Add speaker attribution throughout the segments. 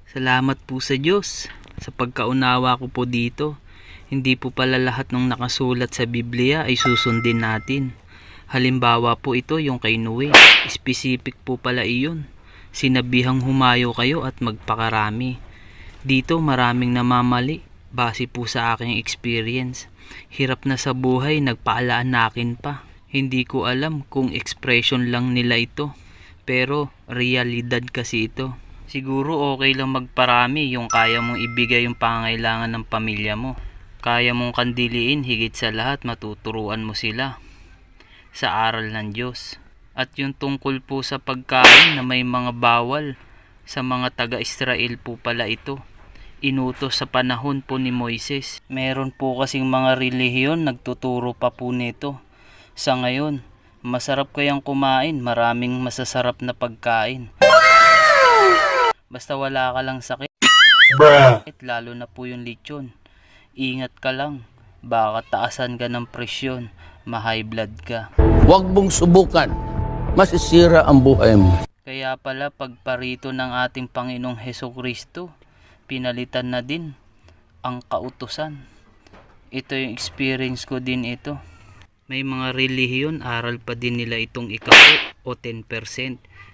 Speaker 1: Salamat po sa Diyos sa pagkaunawa ko po dito. Hindi po pala lahat ng nakasulat sa Biblia ay susundin natin. Halimbawa po ito yung kay Noe. Specific po pala iyon. Sinabihang humayo kayo at magpakarami. Dito maraming namamali base po sa aking experience. Hirap na sa buhay, nagpaalaan na akin pa. Hindi ko alam kung expression lang nila ito, pero realidad kasi ito. Siguro okay lang magparami yung kaya mong ibigay yung pangangailangan ng pamilya mo. Kaya mong kandiliin, higit sa lahat matuturuan mo sila sa aral ng Diyos. At yung tungkol po sa pagkain na may mga bawal, sa mga taga-Israel po pala ito. Inutos sa panahon po ni Moises. Meron po kasing mga relihiyon nagtuturo pa po nito. Sa ngayon, masarap kayang kumain, maraming masasarap na pagkain. Basta wala ka lang sakit, lalo na po yung lechon. Ingat ka lang, baka taasan ka ng presyon, ma-high blood ka.
Speaker 2: Huwag mong subukan, masisira ang buhay mo.
Speaker 1: Kaya pala pagparito ng ating Panginoong Hesukristo, pinalitan na din ang kautusan. Ito yung experience ko din ito. May mga relihiyon, aral pa din nila itong ikapo o 10%.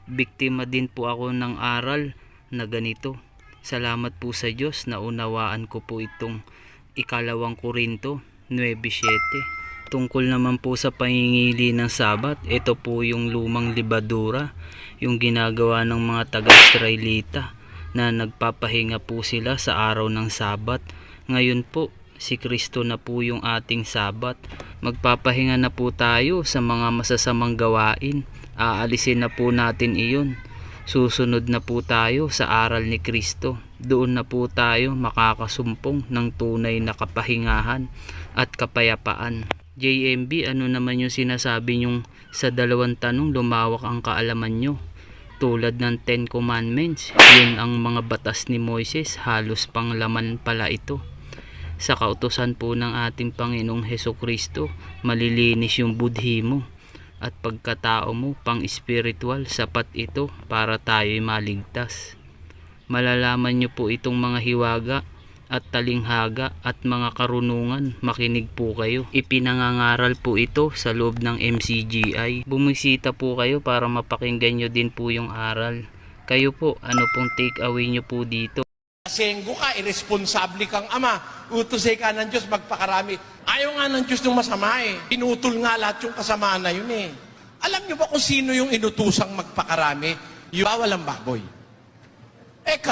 Speaker 1: Biktima din po ako ng aral na ganito. Salamat po sa Diyos na unawaan ko po itong 2 Korinto 9:7. Tungkol naman po sa pangingili ng Sabat, ito po yung lumang libadura, yung ginagawa ng mga taga-Israelita na nagpapahinga po sila sa araw ng Sabat. Ngayon po, si Kristo na po yung ating Sabat. Magpapahinga na po tayo sa mga masasamang gawain. Aalisin na po natin iyon. Susunod na po tayo sa aral ni Kristo. Doon na po tayo makakasumpong ng tunay na kapahingahan at kapayapaan. JMB, ano naman yung sinasabi nyong sa 2 tanong lumawak ang kaalaman nyo? Tulad ng 10 Commandments, yun ang mga batas ni Moises, halos pang laman pala ito. Sa kautusan po ng ating Panginoong Hesukristo, malilinis yung budhi mo. At pagkatao mo pang spiritual, sapat ito para tayo'y maligtas. Malalaman nyo po itong mga hiwaga at talinghaga at mga karunungan, makinig po kayo. Ipinangangaral po ito sa loob ng MCGI. Bumisita po kayo para mapakinggan nyo din po yung aral. Kayo po, ano pong take away nyo po dito?
Speaker 3: Senggo ka, irresponsable kang ama. Utusay ka ng Diyos, magpakarami. Ayaw nga ng Diyos ng masama eh. Pinutol nga lahat yung kasamaan na yun eh. Alam niyo ba kung sino yung inutusang magpakarami? Yung bawal ang baboy.